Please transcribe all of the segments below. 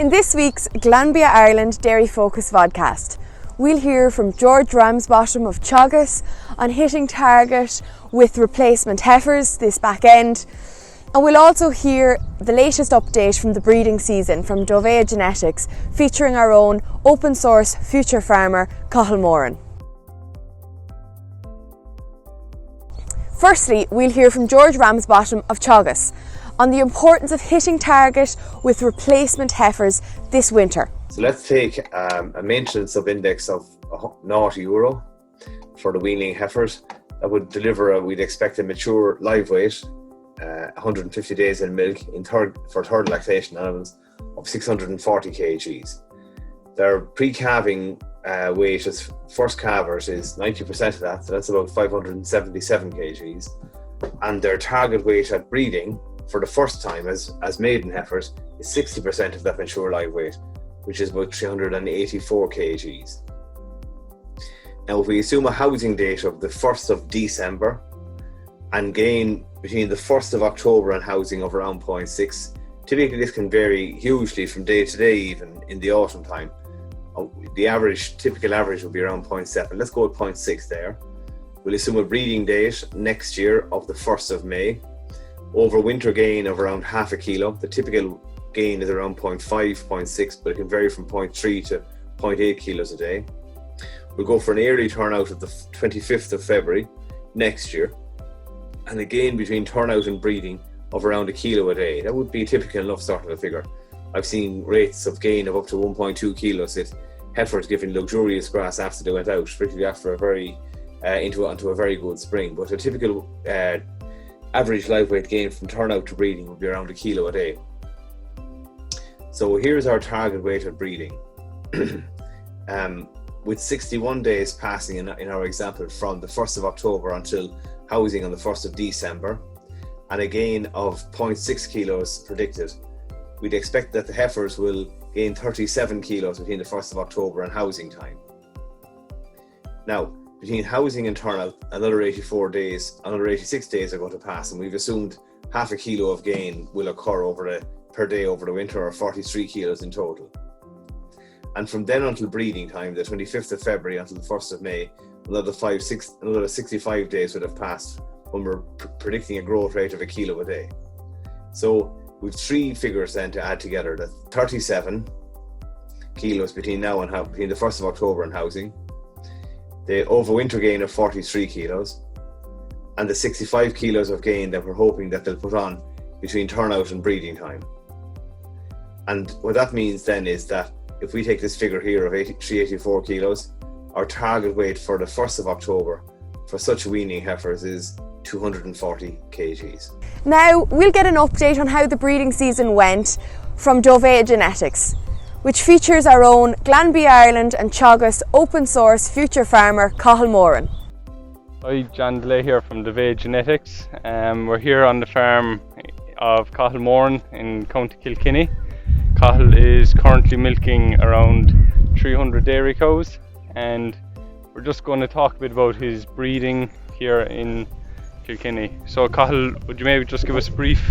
In this week's Glanbia Ireland Dairy Focus Vodcast, we'll hear from George Ramsbottom of Teagasc on hitting target with replacement heifers this back end, and we'll also hear the latest update from the breeding season from Dovea Genetics, featuring our own open source future farmer Cathal Moran. Firstly, we'll hear from George Ramsbottom of Teagasc on the importance of hitting target with replacement heifers this winter. So let's take a maintenance of index of €0 for the weaning heifers. That would deliver, we'd expect a mature live weight, 150 days in milk for third lactation animals of 640 kgs. Their pre-calving weight as first calvers is 90% of that, so that's about 577 kgs. And their target weight at breeding for the first time as maiden heifers is 60% of that mature live weight, which is about 384 kgs. Now, if we assume a housing date of the 1st of December and gain between the 1st of October and housing of around 0.6, typically this can vary hugely from day to day, even in the autumn time. The typical average will be around 0.7. Let's go with 0.6 there. We'll assume a breeding date next year of the 1st of May. Over winter gain of around half a kilo. The typical gain is around 0.5, 0.6, but it can vary from 0.3 to 0.8 kilos a day. We'll go for an early turnout of the 25th of February next year, and a gain between turnout and breeding of around a kilo a day. That would be a typical enough sort of a figure. I've seen rates of gain of up to 1.2 kilos if heifers given luxurious grass after they went out, particularly after onto a very good spring. But a typical average live weight gain from turnout to breeding would be around a kilo a day. So here's our target weight at breeding. With 61 days passing in our example from the 1st of October until housing on the 1st of December, and a gain of 0.6 kilos predicted, we'd expect that the heifers will gain 37 kilos between the 1st of October and housing time. Now, between housing and turnout, another 86 days are going to pass, and we've assumed half a kilo of gain will occur per day over the winter, or 43 kilos in total. And from then until breeding time, the 25th of February until the 1st of May, another 65 days would have passed when we're predicting a growth rate of a kilo a day. So we've three figures then to add together: the 37 kilos between the 1st of October and housing, the overwinter gain of 43 kilos, and the 65 kilos of gain that we're hoping that they'll put on between turnout and breeding time. And what that means then is that if we take this figure here of 384 kilos, our target weight for the 1st of October for such weaning heifers is 240 kgs. Now we'll get an update on how the breeding season went from Dovea Genetics, which features our own Glanbia Ireland and Teagasc open source future farmer Cathal Moran. Hi, John Delay here from Dovea Genetics. We're here on the farm of Cathal Moran in County Kilkenny. Cathal is currently milking around 300 dairy cows, and we're just going to talk a bit about his breeding here in Kilkenny. So Cathal, would you maybe just give us a brief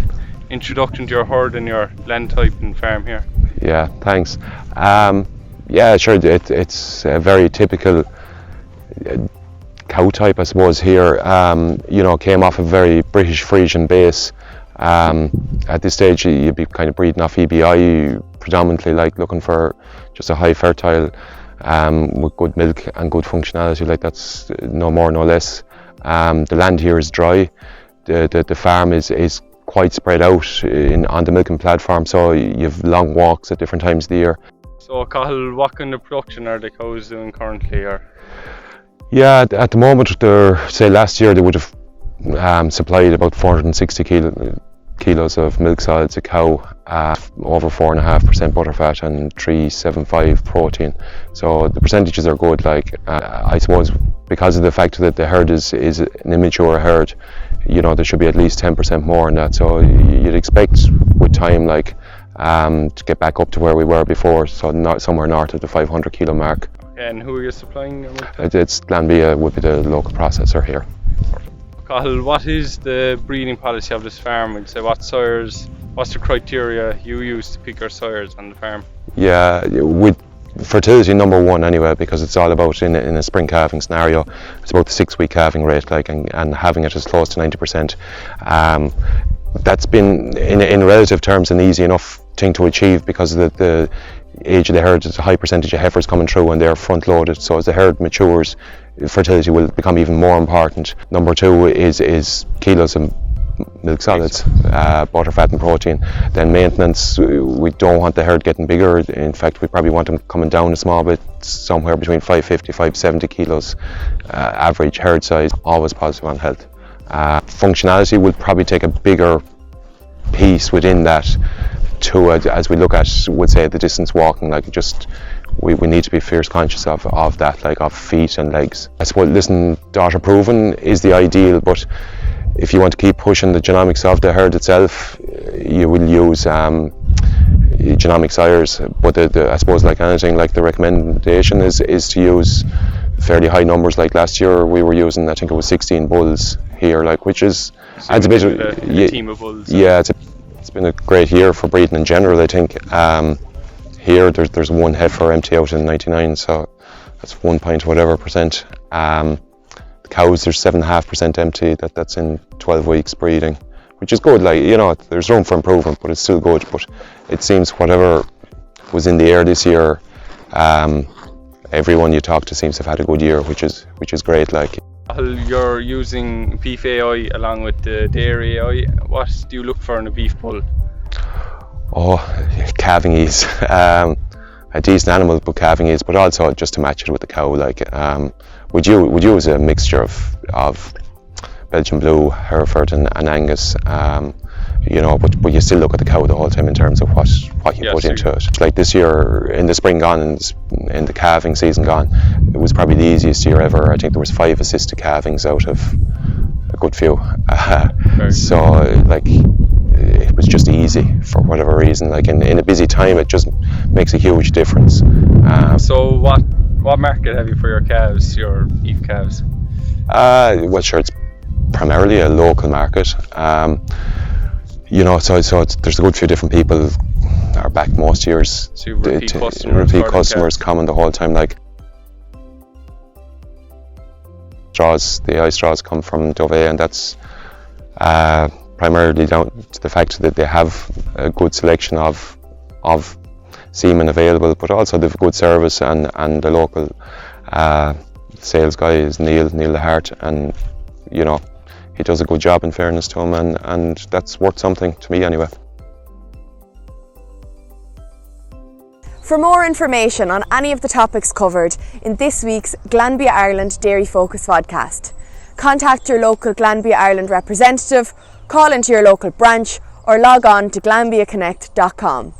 introduction to your herd and your land type and farm here? Yeah, thanks. Yeah, sure, it's a very typical cow type, I suppose, here. Came off a very British Frisian base. At this stage you'd be kind of breeding off EBI, predominantly like looking for just a high fertile with good milk and good functionality, like that's no more no less. The land here is dry. The farm is quite spread out on the milking platform, so you have long walks at different times of the year. So Cathal, what kind of production are the cows doing currently? Yeah, at the moment, last year they would have supplied about 460 kilos of milk solids a cow, over 4.5% butterfat and 375 protein. So the percentages are good. I suppose because of the fact that the herd is an immature herd, there should be at least 10% more in that. So you'd expect with time to get back up to where we were before, so somewhere north of the 500 kilo mark. And who are you supplying them with? It's Glanbia would be the local processor here. Cathal, what is the breeding policy of this farm? Would you say what sires what's the criteria you use to pick your sires on the farm? Yeah, with fertility number one anyway, because it's all about in a spring calving scenario. It's about the 6-week calving rate, like, and having it as close to 90%. That's been in relative terms an easy enough thing to achieve because of the age of the herd. There's a high percentage of heifers coming through and they're front loaded, so as the herd matures, fertility will become even more important. Number two is kilos of milk solids, butter, fat and protein. Then maintenance, we don't want the herd getting bigger. In fact, we probably want them coming down a small bit, somewhere between 550, 570 kilos average herd size, always positive on health. Functionality will probably take a bigger piece within that to as we look at, would say, the distance walking, like just we need to be fierce conscious of that, like of feet and legs. I suppose, listen, daughter proven is the ideal, but if you want to keep pushing the genomics of the herd itself, you will use genomic sires, but I suppose, like anything, like the recommendation is to use fairly high numbers. Like last year we were using, I think it was 16 bulls here, like, which is adds a bit of a team of bulls. Yeah, it's been a great year for breeding in general, I think. Here there's one heifer empty out in 99, so that's 1 point whatever percent. The cows, there's 7.5% empty, that's in 12 weeks breeding, which is good. Like, you know, there's room for improvement, but it's still good. But it seems whatever was in the air this year, everyone you talk to seems to have had a good year, which is great. Like, you're using beef AI along with the dairy AI. What do you look for in a beef bull? Oh, calving ease. A decent animal, but calving ease, but also just to match it with the cow. Like, would use a mixture of Belgian Blue, Hereford and Angus, you know, but you still look at the cow the whole time in terms of what you put into it. Like this year, in the spring gone, in the calving season gone, it was probably the easiest year ever. I think there was 5 assisted calvings out of a good few. So, like, it was just easy for whatever reason. Like in a busy time, it just makes a huge difference. So what market have you for your calves, your beef calves? Well, sure, it's primarily a local market. You know, so there's a good few different people are back most years. So repeat customers coming the whole time. Like, the eye straws come from Dovea, and that's primarily down to the fact that they have a good selection of semen available, but also they've good service, and the local sales guy is Neil the Hart, and you know, he does a good job, in fairness to him, and that's worth something to me anyway. For more information on any of the topics covered in this week's Glanbia Ireland Dairy Focus Vodcast, contact your local Glanbia Ireland representative, call into your local branch, or log on to glanbiaconnect.com.